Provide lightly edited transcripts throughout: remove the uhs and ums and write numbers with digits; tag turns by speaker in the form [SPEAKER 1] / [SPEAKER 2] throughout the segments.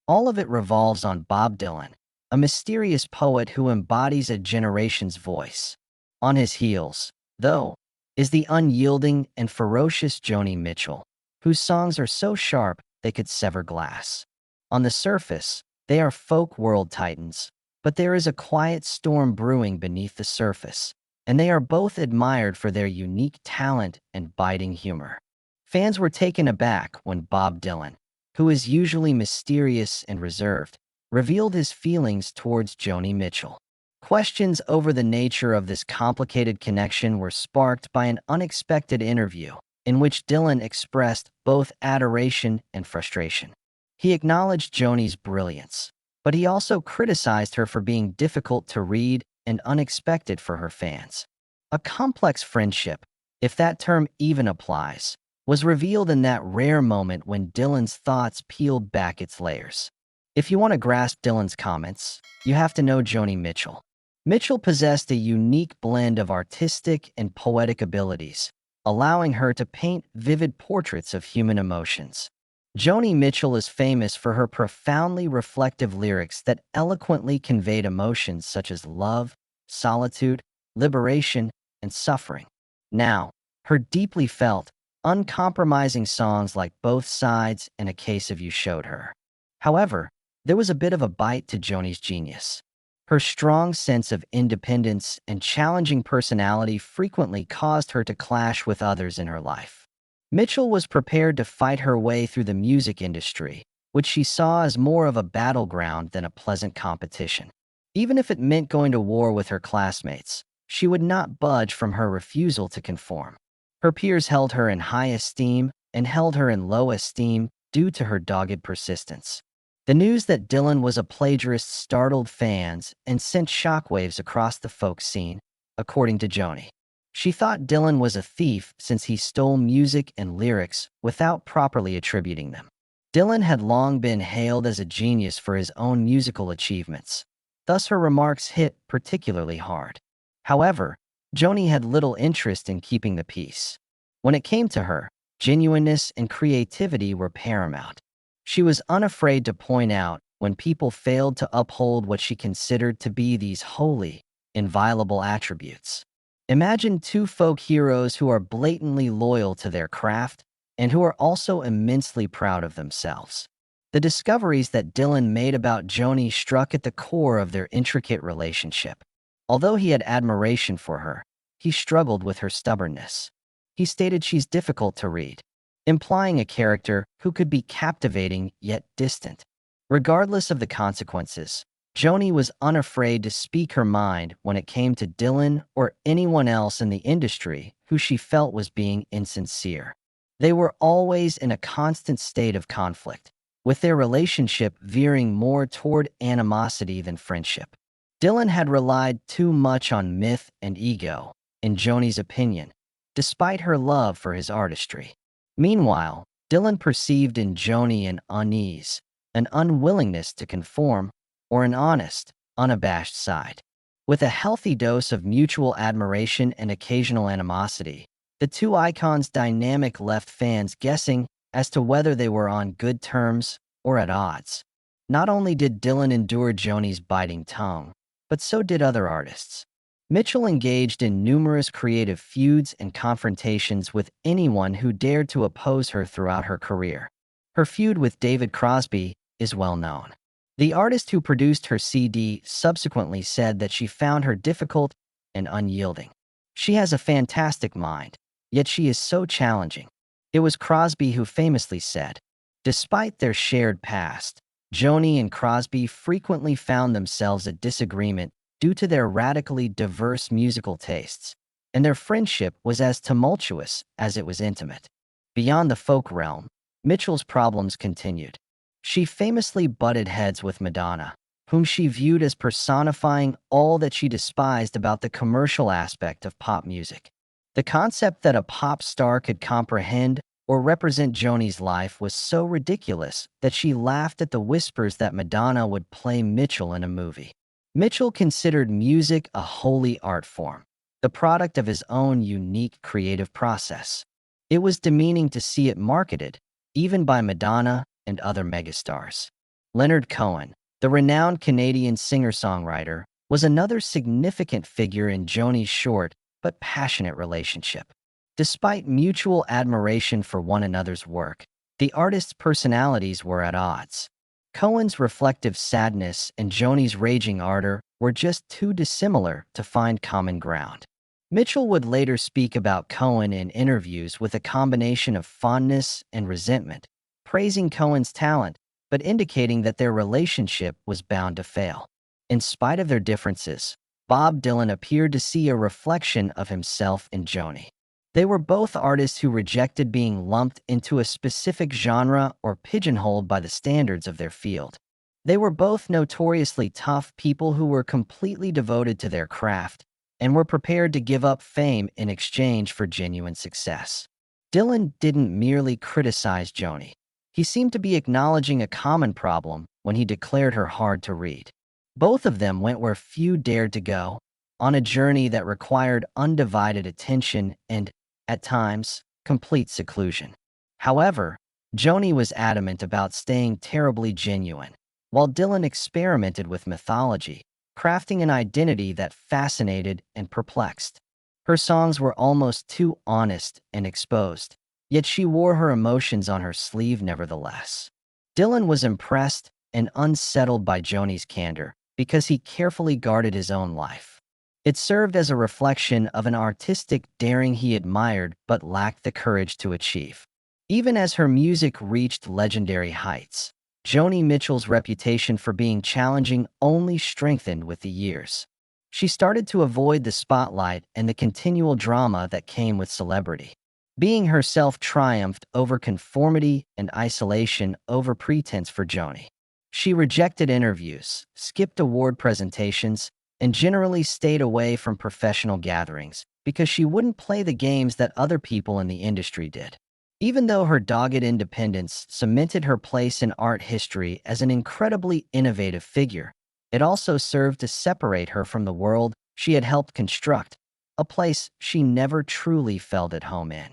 [SPEAKER 1] All of it revolves on Bob Dylan, a mysterious poet who embodies a generation's voice. On his heels, though, is the unyielding and ferocious Joni Mitchell, whose songs are so sharp they could sever glass. On the surface, they are folk world titans, but there is a quiet storm brewing beneath the surface, and they are both admired for their unique talent and biting humor. Fans were taken aback when Bob Dylan, who is usually mysterious and reserved, revealed his feelings towards Joni Mitchell. Questions over the nature of this complicated connection were sparked by an unexpected interview in which Dylan expressed both adoration and frustration. He acknowledged Joni's brilliance, but he also criticized her for being difficult to read and unexpected for her fans. A complex friendship, if that term even applies, was revealed in that rare moment when Dylan's thoughts peeled back its layers. If you want to grasp Dylan's comments, you have to know Joni Mitchell. Mitchell possessed a unique blend of artistic and poetic abilities, allowing her to paint vivid portraits of human emotions. Joni Mitchell is famous for her profoundly reflective lyrics that eloquently conveyed emotions such as love, solitude, liberation, and suffering. Now, her deeply felt, uncompromising songs like Both Sides and A Case of You showed her. However, there was a bit of a bite to Joni's genius. Her strong sense of independence and challenging personality frequently caused her to clash with others in her life. Mitchell was prepared to fight her way through the music industry, which she saw as more of a battleground than a pleasant competition. Even if it meant going to war with her classmates, she would not budge from her refusal to conform. Her peers held her in high esteem and held her in low esteem due to her dogged persistence. The news that Dylan was a plagiarist startled fans and sent shockwaves across the folk scene, according to Joni. She thought Dylan was a thief since he stole music and lyrics without properly attributing them. Dylan had long been hailed as a genius for his own musical achievements, thus her remarks hit particularly hard. However, Joni had little interest in keeping the peace. When it came to her, genuineness and creativity were paramount. She was unafraid to point out when people failed to uphold what she considered to be these holy, inviolable attributes. Imagine two folk heroes who are blatantly loyal to their craft and who are also immensely proud of themselves. The discoveries that Dylan made about Joni struck at the core of their intricate relationship. Although he had admiration for her, he struggled with her stubbornness. He stated she's difficult to read, implying a character who could be captivating yet distant. Regardless of the consequences, Joni was unafraid to speak her mind when it came to Dylan or anyone else in the industry who she felt was being insincere. They were always in a constant state of conflict, with their relationship veering more toward animosity than friendship. Dylan had relied too much on myth and ego, in Joni's opinion, despite her love for his artistry. Meanwhile, Dylan perceived in Joni an unease, an unwillingness to conform, or an honest, unabashed side. With a healthy dose of mutual admiration and occasional animosity, the two icons' dynamic left fans guessing as to whether they were on good terms or at odds. Not only did Dylan endure Joni's biting tongue, but so did other artists. Mitchell engaged in numerous creative feuds and confrontations with anyone who dared to oppose her throughout her career. Her feud with David Crosby is well known. The artist who produced her CD subsequently said that she found her difficult and unyielding. She has a fantastic mind, yet she is so challenging. It was Crosby who famously said, despite their shared past, Joni and Crosby frequently found themselves at disagreement due to their radically diverse musical tastes, and their friendship was as tumultuous as it was intimate. Beyond the folk realm, Mitchell's problems continued. She famously butted heads with Madonna, whom she viewed as personifying all that she despised about the commercial aspect of pop music. The concept that a pop star could comprehend or represent Joni's life was so ridiculous that she laughed at the whispers that Madonna would play Mitchell in a movie. Mitchell considered music a holy art form, the product of his own unique creative process. It was demeaning to see it marketed, even by Madonna and other megastars. Leonard Cohen, the renowned Canadian singer-songwriter, was another significant figure in Joni's short but passionate relationship. Despite mutual admiration for one another's work, the artists' personalities were at odds. Cohen's reflective sadness and Joni's raging ardor were just too dissimilar to find common ground. Mitchell would later speak about Cohen in interviews with a combination of fondness and resentment, praising Cohen's talent but indicating that their relationship was bound to fail. In spite of their differences, Bob Dylan appeared to see a reflection of himself in Joni. They were both artists who rejected being lumped into a specific genre or pigeonholed by the standards of their field. They were both notoriously tough people who were completely devoted to their craft and were prepared to give up fame in exchange for genuine success. Dylan didn't merely criticize Joni. He seemed to be acknowledging a common problem when he declared her hard to read. Both of them went where few dared to go, on a journey that required undivided attention and, at times, complete seclusion. However, Joni was adamant about staying terribly genuine, while Dylan experimented with mythology, crafting an identity that fascinated and perplexed. Her songs were almost too honest and exposed, yet she wore her emotions on her sleeve nevertheless. Dylan was impressed and unsettled by Joni's candor because he carefully guarded his own life. It served as a reflection of an artistic daring he admired but lacked the courage to achieve. Even as her music reached legendary heights, Joni Mitchell's reputation for being challenging only strengthened with the years. She started to avoid the spotlight and the continual drama that came with celebrity. Being herself triumphed over conformity and isolation over pretense for Joni. She rejected interviews, skipped award presentations, and generally stayed away from professional gatherings because she wouldn't play the games that other people in the industry did. Even though her dogged independence cemented her place in art history as an incredibly innovative figure, it also served to separate her from the world she had helped construct, a place she never truly felt at home in.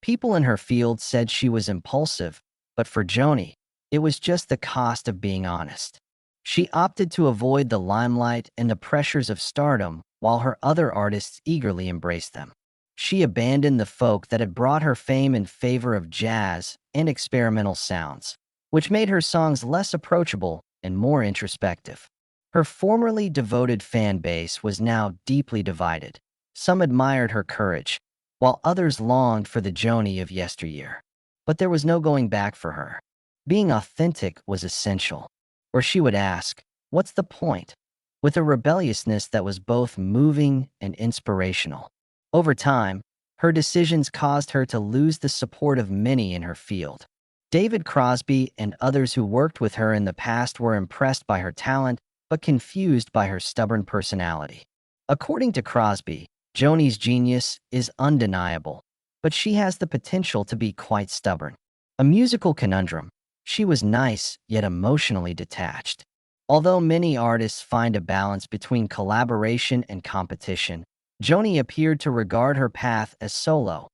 [SPEAKER 1] People in her field said she was impulsive, but for Joni, it was just the cost of being honest. She opted to avoid the limelight and the pressures of stardom while her other artists eagerly embraced them. She abandoned the folk that had brought her fame in favor of jazz and experimental sounds, which made her songs less approachable and more introspective. Her formerly devoted fan base was now deeply divided. Some admired her courage, while others longed for the Joni of yesteryear. But there was no going back for her. Being authentic was essential. Or she would ask, "What's the point?" with a rebelliousness that was both moving and inspirational. Over time, her decisions caused her to lose the support of many in her field. David Crosby and others who worked with her in the past were impressed by her talent, but confused by her stubborn personality. According to Crosby, Joni's genius is undeniable, but she has the potential to be quite stubborn. A musical conundrum. She was nice, yet emotionally detached. Although many artists find a balance between collaboration and competition, Joni appeared to regard her path as solo,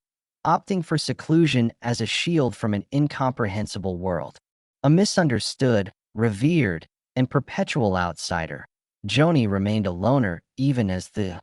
[SPEAKER 1] opting for seclusion as a shield from an incomprehensible world. A misunderstood, revered, and perpetual outsider, Joni remained a loner even as the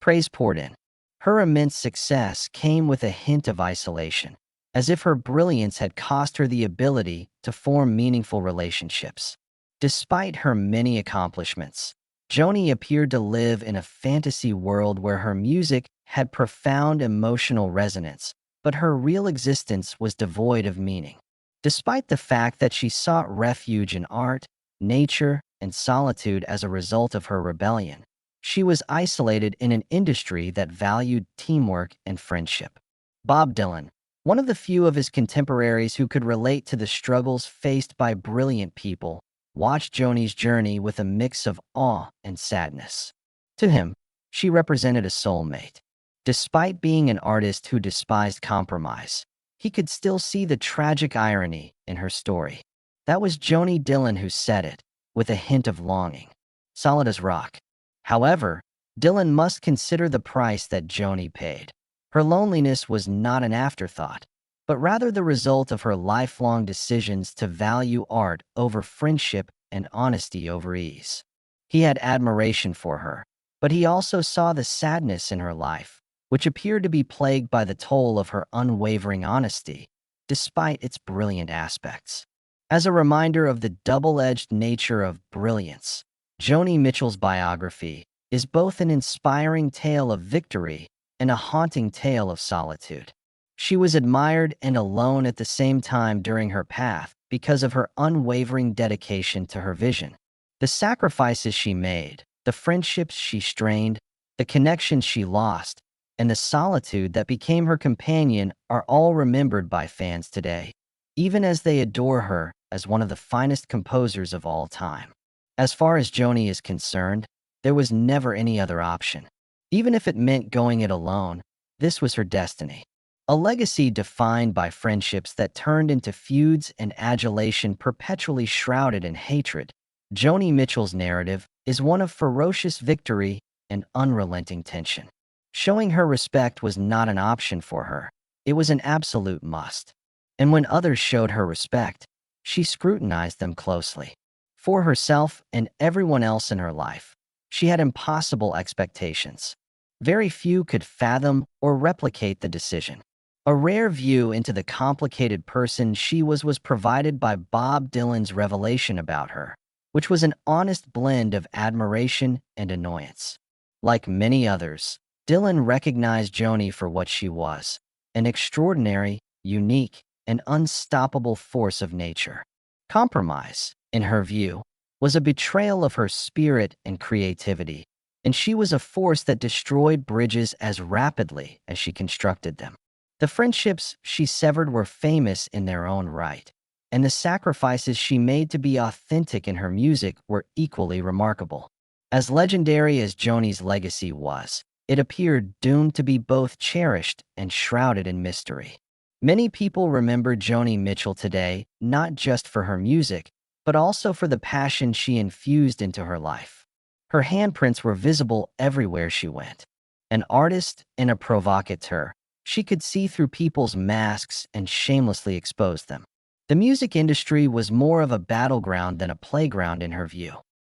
[SPEAKER 1] praise poured in. Her immense success came with a hint of isolation, as if her brilliance had cost her the ability to form meaningful relationships. Despite her many accomplishments, Joni appeared to live in a fantasy world where her music had profound emotional resonance, but her real existence was devoid of meaning. Despite the fact that she sought refuge in art, nature, and solitude as a result of her rebellion, she was isolated in an industry that valued teamwork and friendship. Bob Dylan, one of the few of his contemporaries who could relate to the struggles faced by brilliant people, watched Joni's journey with a mix of awe and sadness. To him, she represented a soulmate. Despite being an artist who despised compromise, he could still see the tragic irony in her story. That was Joni Dylan who said it, with a hint of longing. Solid as rock. However, Dylan must consider the price that Joni paid. Her loneliness was not an afterthought, but rather the result of her lifelong decisions to value art over friendship and honesty over ease. He had admiration for her, but he also saw the sadness in her life, which appeared to be plagued by the toll of her unwavering honesty, despite its brilliant aspects. As a reminder of the double-edged nature of brilliance, Joni Mitchell's biography is both an inspiring tale of victory and a haunting tale of solitude. She was admired and alone at the same time during her path because of her unwavering dedication to her vision. The sacrifices she made, the friendships she strained, the connections she lost, and the solitude that became her companion are all remembered by fans today, even as they adore her as one of the finest composers of all time. As far as Joni is concerned, there was never any other option. Even if it meant going it alone, this was her destiny. A legacy defined by friendships that turned into feuds and adulation perpetually shrouded in hatred. Joni Mitchell's narrative is one of ferocious victory and unrelenting tension. Showing her respect was not an option for her. It was an absolute must. And when others showed her respect, she scrutinized them closely. For herself and everyone else in her life, she had impossible expectations. Very few could fathom or replicate the decision. A rare view into the complicated person she was provided by Bob Dylan's revelation about her, which was an honest blend of admiration and annoyance. Like many others, Dylan recognized Joni for what she was, an extraordinary, unique, and unstoppable force of nature. Compromise, in her view, was a betrayal of her spirit and creativity, and she was a force that destroyed bridges as rapidly as she constructed them. The friendships she severed were famous in their own right, and the sacrifices she made to be authentic in her music were equally remarkable. As legendary as Joni's legacy was, it appeared doomed to be both cherished and shrouded in mystery. Many people remember Joni Mitchell today not just for her music, but also for the passion she infused into her life. Her handprints were visible everywhere she went. An artist and a provocateur, she could see through people's masks and shamelessly expose them. The music industry was more of a battleground than a playground in her view.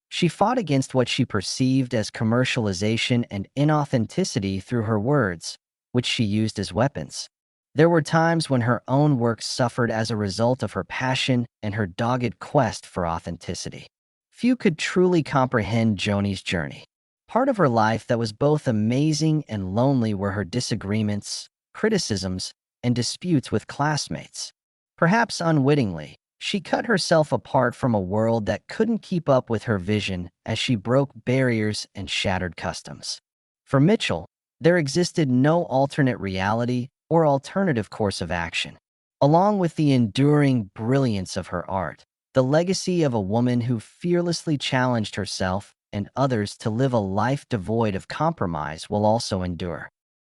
[SPEAKER 1] She fought against what she perceived as commercialization and inauthenticity through her words, which she used as weapons. There were times when her own work suffered as a result of her passion and her dogged quest for authenticity. Few could truly comprehend Joni's journey. Part of her life that was both amazing and lonely were her disagreements, criticisms, and disputes with classmates. Perhaps unwittingly, she cut herself apart from a world that couldn't keep up with her vision as she broke barriers and shattered customs. For Mitchell, there existed no alternate reality or alternative course of action. Along with the enduring brilliance of her art, the legacy of a woman who fearlessly challenged herself and others to live a life devoid of compromise will also endure.